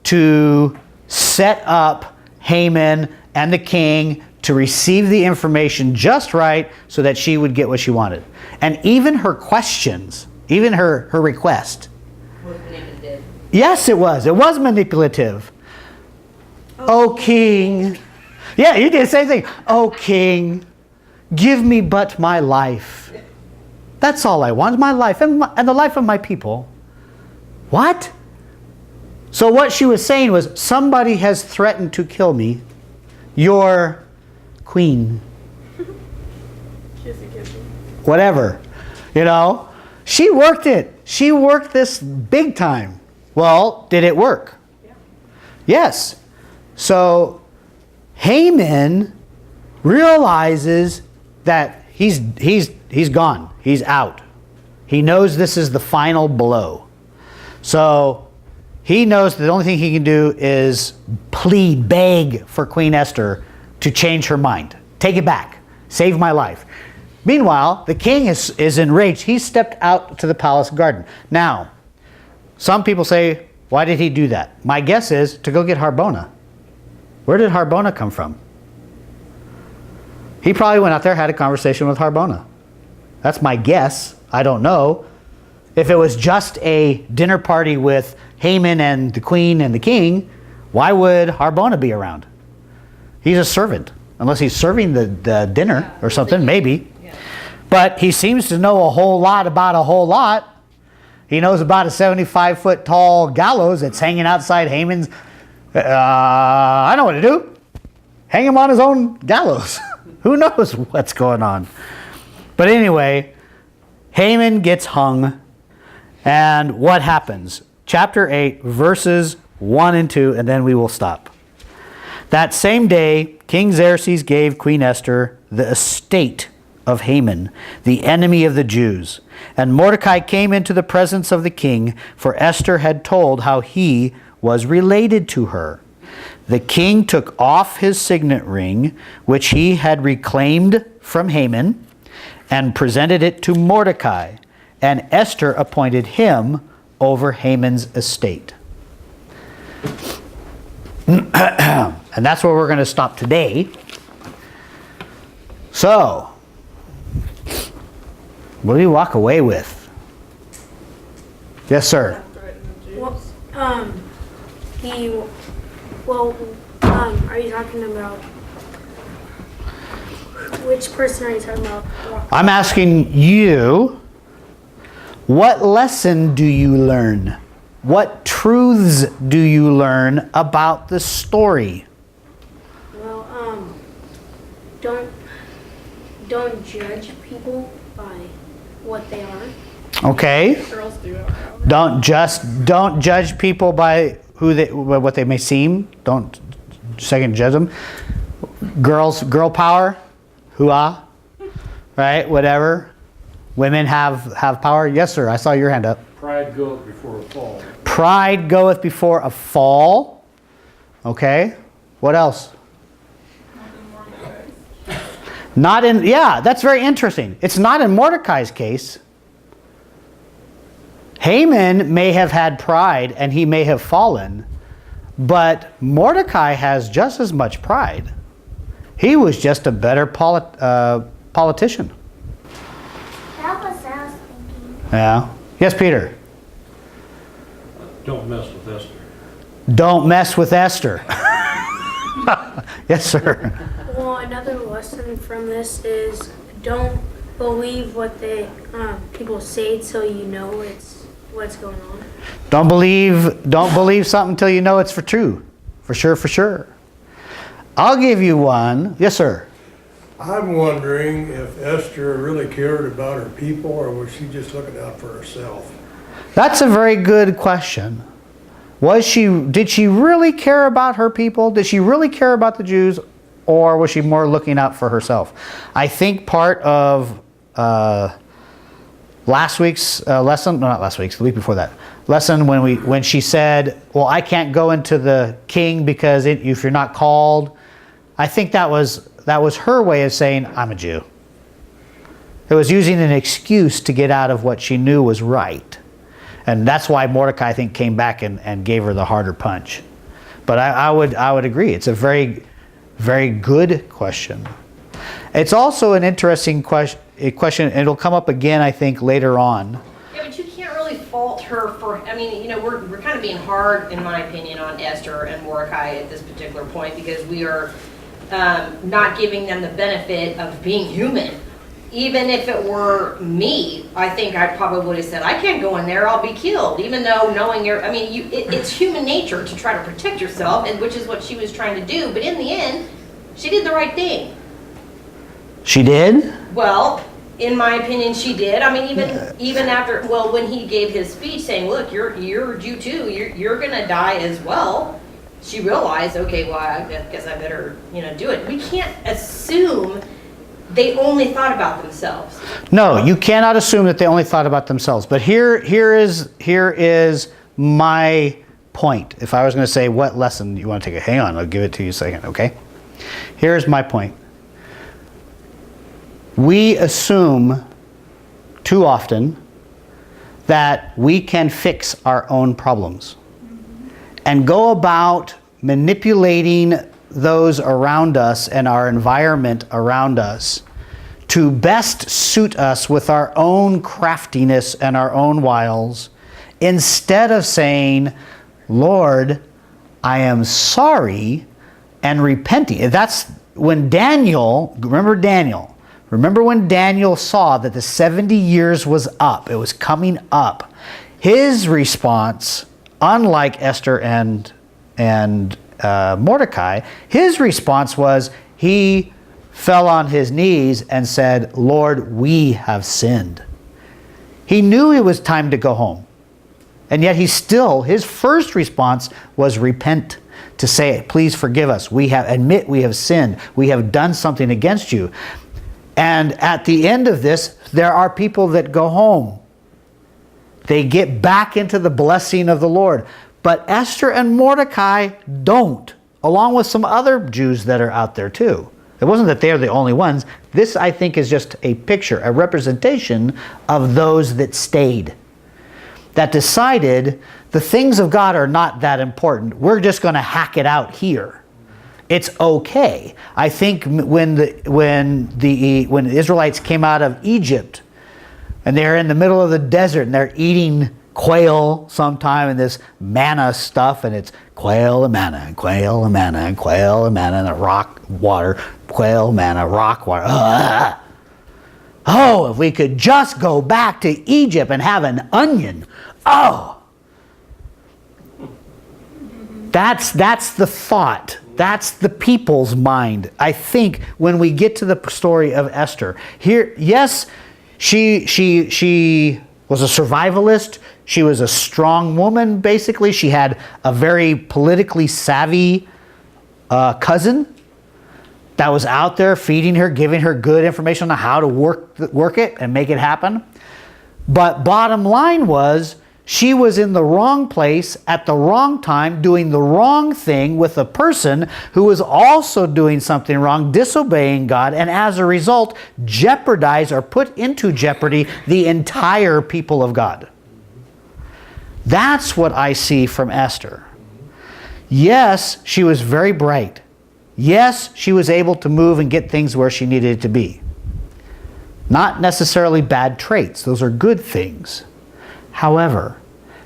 to set up Haman and the king to receive the information just right so that she would get what she wanted. And even her questions, even her request. Yes, it was. It was manipulative. Oh, king. Yeah, you did the same thing. "Oh, king, give me but my life. That's all I want, my life and the life of my people." What? So what she was saying was, somebody has threatened to kill me. Your queen. Kissy kissy. Whatever. She worked it. She worked this big time. Well, did it work? Yeah. Yes. So Haman realizes that he's gone. He's out. He knows this is the final blow. So he knows the only thing he can do is plead, beg for Queen Esther to change her mind. Take it back. Save my life. Meanwhile, the king is enraged. He stepped out to the palace garden. Now, some people say, why did he do that? My guess is to go get Harbona. Where did Harbona come from? He probably went out there, had a conversation with Harbona. That's my guess. I don't know. If it was just a dinner party with Haman and the queen and the king, why would Harbona be around? He's a servant. Unless he's serving the dinner or something, maybe. Yeah. But he seems to know a whole lot about a whole lot. He knows about a 75-foot tall gallows that's hanging outside Haman's. I know what to do. Hang him on his own gallows. Who knows what's going on? But anyway, Haman gets hung. And what happens? Chapter 8, verses 1 and 2, and then we will stop. That same day, King Xerxes gave Queen Esther the estate of Haman, the enemy of the Jews. And Mordecai came into the presence of the king, for Esther had told how he was related to her. The king took off his signet ring, which he had reclaimed from Haman, and presented it to Mordecai. And Esther appointed him over Haman's estate. And that's where we're going to stop today. So, what do you walk away with? Yes, sir. Well, are you talking about, which person are you talking about? I'm asking you, what lesson do you learn? What truths do you learn about the story? Well, don't judge people by what they are. Okay. Girls do it. Don't judge people by what they may seem. Don't second judge them. Girl power, hoo-ah, right? Whatever. Women have power. Yes, sir. I saw your hand up. Pride goeth before a fall. Pride goeth before a fall. Okay. What else? Not in, yeah, that's very interesting. It's not in Mordecai's case. Haman may have had pride and he may have fallen, but Mordecai has just as much pride. He was just a better politician. That was what I was thinking. Yeah. Yes, Peter. Don't mess with Esther. Don't mess with Esther. Yes, sir. Well, another lesson from this is don't believe what they people say till you know what's going on. Don't believe something until you know it's for true. For sure. I'll give you one. Yes, sir. I'm wondering if Esther really cared about her people, or was she just looking out for herself? That's a very good question. Did she really care about her people? Did she really care about the Jews? Or was she more looking out for herself? I think part of last week's lesson, no, not last week's, the week before that, lesson when she said, well, I can't go into the king because if you're not called, I think that was her way of saying, I'm a Jew. It was using an excuse to get out of what she knew was right. And that's why Mordecai, I think, came back and gave her the harder punch. But I would agree. It's a very, very good question. It's also an interesting question. And it'll come up again, I think, later on. Yeah, but you can't really fault her for, I mean, you know, we're kind of being hard, in my opinion, on Esther and Mordecai at this particular point because we are not giving them the benefit of being human. Even if it were me, I think I probably would have said, I can't go in there, I'll be killed. Even though knowing it's human nature to try to protect yourself, and which is what she was trying to do. But in the end, she did the right thing. She did? Well, in my opinion, she did. I mean, even after, well, when he gave his speech saying, look, you're a Jew too, you're going to die as well. She realized, okay, well, I guess I better, do it. We can't assume they only thought about themselves. No, you cannot assume that they only thought about themselves. But here is my point. If I was going to say what lesson you want to take, hang on, I'll give it to you a second, okay? Here's my point. We assume too often that we can fix our own problems and go about manipulating those around us and our environment around us to best suit us with our own craftiness and our own wiles, instead of saying, Lord, I am sorry and repenting. That's when remember when Daniel saw that the 70 years was up, it was coming up, his response, unlike Esther and Mordecai, his response was he fell on his knees and said, Lord, we have sinned. He knew it was time to go home. And yet his first response was repent, to say, please forgive us. Admit we have sinned. We have done something against you. And at the end of this, there are people that go home. They get back into the blessing of the Lord. But Esther and Mordecai don't, along with some other Jews that are out there too. It wasn't that they're the only ones. This, I think, is just a picture, a representation of those that stayed, that decided the things of God are not that important. We're just going to hack it out here. it's okay. I think when the Israelites came out of Egypt and they're in the middle of the desert and they're eating quail sometime and this manna stuff, and it's quail and manna and quail and manna and quail and manna and the rock water, quail, manna, rock water. Ugh. Oh, if we could just go back to Egypt and have an onion. Oh. That's the thought. That's the people's mind. I think when we get to the story of Esther, here, yes, she was a survivalist. She was a strong woman, basically. She had a very politically savvy cousin that was out there feeding her, giving her good information on how to work it and make it happen. But bottom line was, she was in the wrong place at the wrong time, doing the wrong thing with a person who was also doing something wrong, disobeying God, and as a result, jeopardized or put into jeopardy the entire people of God. That's what I see from Esther. Yes, she was very bright. Yes, she was able to move and get things where she needed to be. Not necessarily bad traits. Those are good things. However,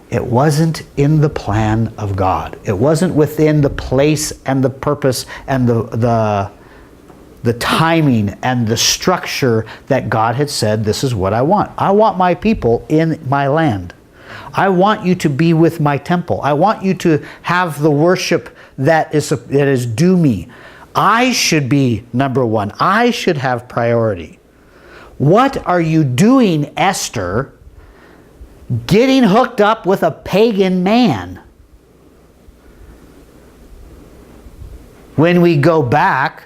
it wasn't in the plan of God. It wasn't within the place and the purpose and the timing and the structure that God had said, this is what I want. I want my people in my land. I want you to be with my temple. I want you to have the worship that is due me. I should be number one. I should have priority. What are you doing, Esther, getting hooked up with a pagan man? When we go back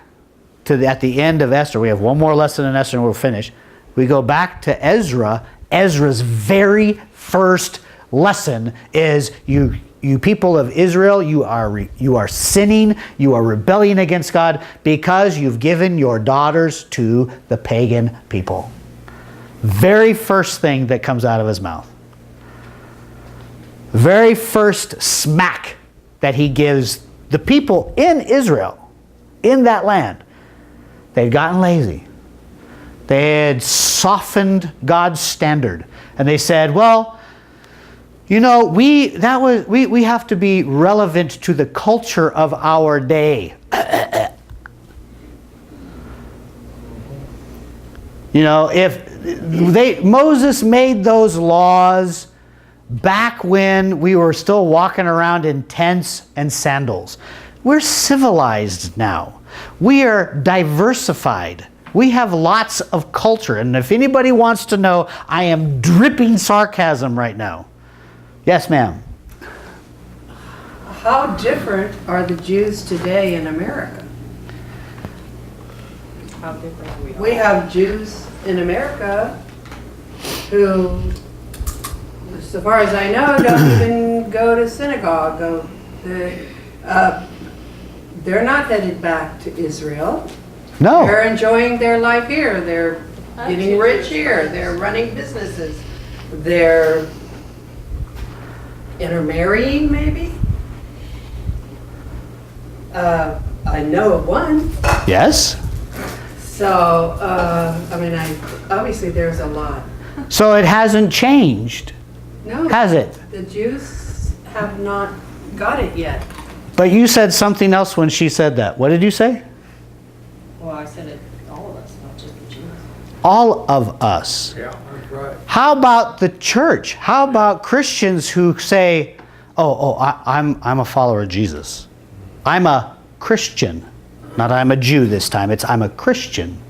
to at the end of Esther, we have one more lesson in Esther and we'll finish. We go back to Ezra. Ezra's very first lesson is you people of Israel, you are sinning, you are rebelling against God because you've given your daughters to the pagan people. Very first thing that comes out of his mouth. Very first smack that he gives the people in Israel, in that land. They'd gotten lazy. They had softened God's standard. And they said, well, you know, we have to be relevant to the culture of our day. You know, if Moses made those laws back when we were still walking around in tents and sandals. We're civilized now. We are diversified. We have lots of culture. And if anybody wants to know, I am dripping sarcasm right now. Yes, ma'am. How different are the Jews today in America? How different We have Jews in America who, so far as I know, don't even go to synagogue. They're not headed back to Israel. No. They're enjoying their life here. They're getting rich here. They're running businesses. They're intermarrying, maybe. I know of one. Yes. So, I mean, obviously there's a lot. So it hasn't changed, No, has it? the Jews have not got it yet. But you said something else when she said that. What did you say? Well, I said it, all of us, not just the Jews. All of us. Yeah, that's right. How about the church? How about Christians who say, I'm a follower of Jesus. I'm a Christian. Not I'm a Jew this time. It's I'm a Christian.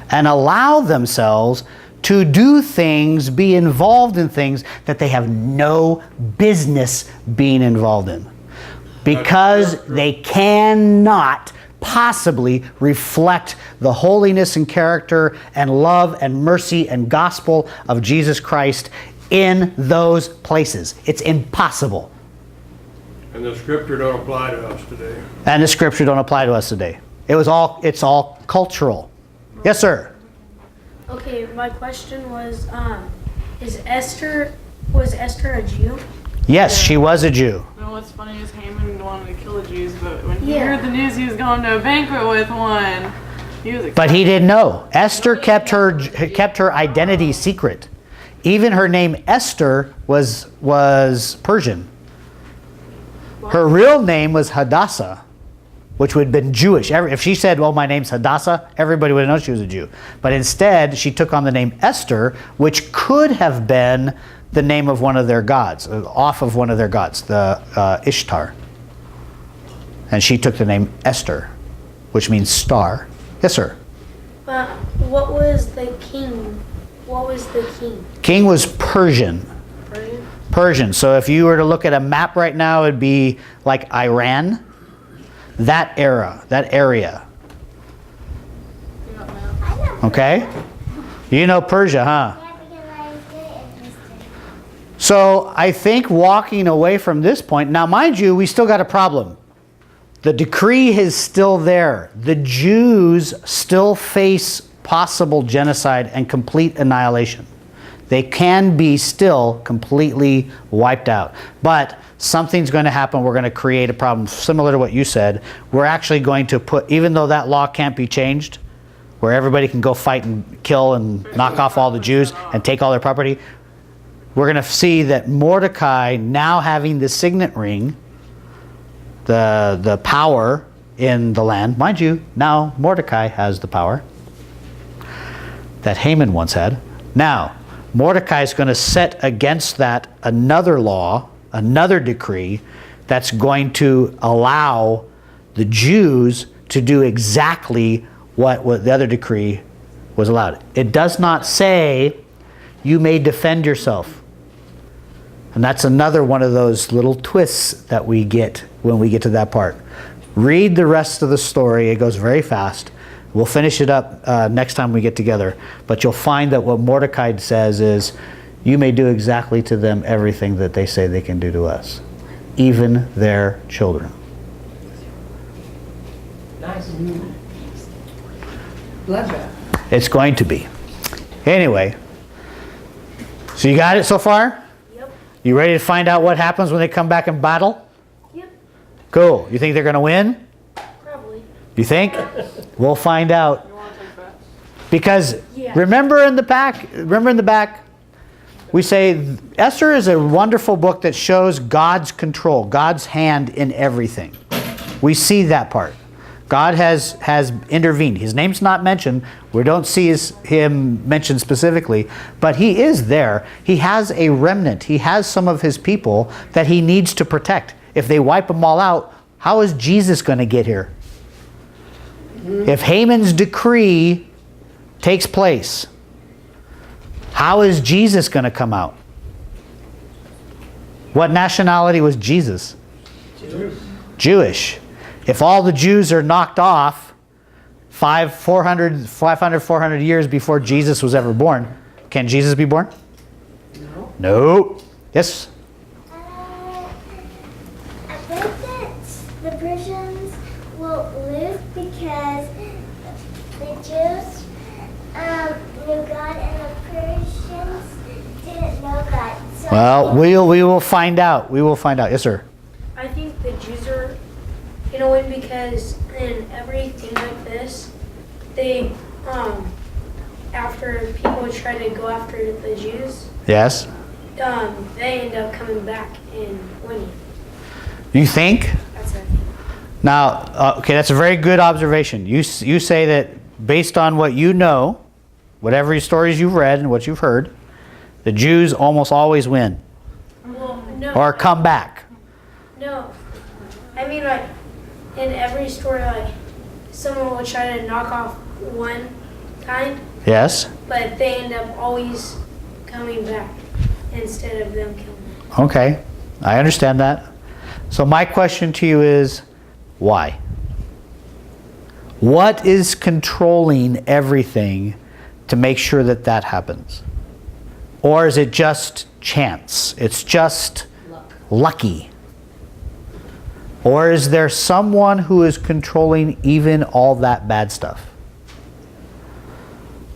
And allow themselves to do things, be involved in things that they have no business being involved in. Because they cannot possibly reflect the holiness and character and love and mercy and gospel of Jesus Christ in those places. It's impossible. And the scripture don't apply to us today. And the scripture don't apply to us today. It's all cultural. Yes, sir. Okay, my question was was Esther a Jew? Yes, she was a Jew. You know what's funny is Haman, one wanted to kill the Jews, but when he Yeah. heard the news he was going to a banquet with one, he was excited. But he didn't know. Esther kept her identity secret. Even her name Esther was Persian. Her real name was Hadassah, which would have been Jewish. If she said, well, my name's Hadassah, everybody would have known she was a Jew. But instead, she took on the name Esther, which could have been the name of one of their gods, off of one of their gods, the Ishtar. And she took the name Esther, which means star. Yes, sir. But what was the king? What was the king? King was Persian. Persian? Persian. So if you were to look at a map right now, it'd be like Iran. That era, that area. Okay? You know Persia, huh? Yeah, because I was good at history. So I think walking away from this point, now mind you, we still got a problem. The decree is still there. The Jews still face possible genocide and complete annihilation. They can be still completely wiped out. But something's going to happen. We're going to create a problem similar to what you said. We're actually going to put, even though that law can't be changed, where everybody can go fight and kill and knock off all the Jews and take all their property, we're going to see that Mordecai, now having the signet ring, the power in the land, mind you, now Mordecai has the power that Haman once had. Now, Mordecai is going to set against that another law, another decree that's going to allow the Jews to do exactly what the other decree was allowed. It does not say you may defend yourself. And that's another one of those little twists that we get when we get to that part. Read the rest of the story. It goes very fast. We'll finish it up next time we get together. But you'll find that what Mordecai says is, you may do exactly to them everything that they say they can do to us, even their children. Nice. Bloodbath. It's going to be. Anyway, so you got it so far? Yep. You ready to find out what happens when they come back in battle? Yep. Cool. You think they're going to win? Probably. You think? We'll find out. You want to take bets? Because Yeah. remember in the back, we say Esther is a wonderful book that shows God's control, God's hand in everything. We see that part. God has intervened. His name's not mentioned. We don't see him mentioned specifically, but he is there. He has a remnant. He has some of his people that he needs to protect. If they wipe them all out, how is Jesus going to get here? If Haman's decree takes place, how is Jesus going to come out? What nationality was Jesus? Jewish. If all the Jews are knocked off 400 years before Jesus was ever born, can Jesus be born? No. Yes? I think that the Persians will lose because the Jews knew God and the Persians didn't know God. So Well, we will find out. We will find out. Yes, sir. I think the Jews are gonna win because in everything like this, they after people try to go after the Jews, Yes. they end up coming back and winning. You think? That's it. Now, okay, that's a very good observation. You say that based on what you know, whatever stories you've read and what you've heard, the Jews almost always win Well, no. or come back. No. I mean, like, in every story, like, someone will try to knock off one kind, Yes? but they end up always coming back instead of them killing them. Okay, I understand that. So my question to you is, why? What is controlling everything to make sure that that happens? Or is it just chance? It's just lucky? Or is there someone who is controlling even all that bad stuff?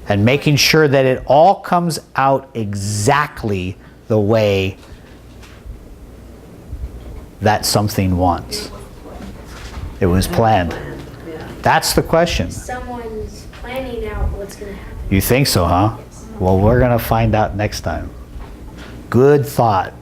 And making sure that it all comes out exactly the way that something wants. It was planned. Yeah. That's the question. Someone's planning out what's gonna happen. You think so, huh? Well, we're going to find out next time. Good thought.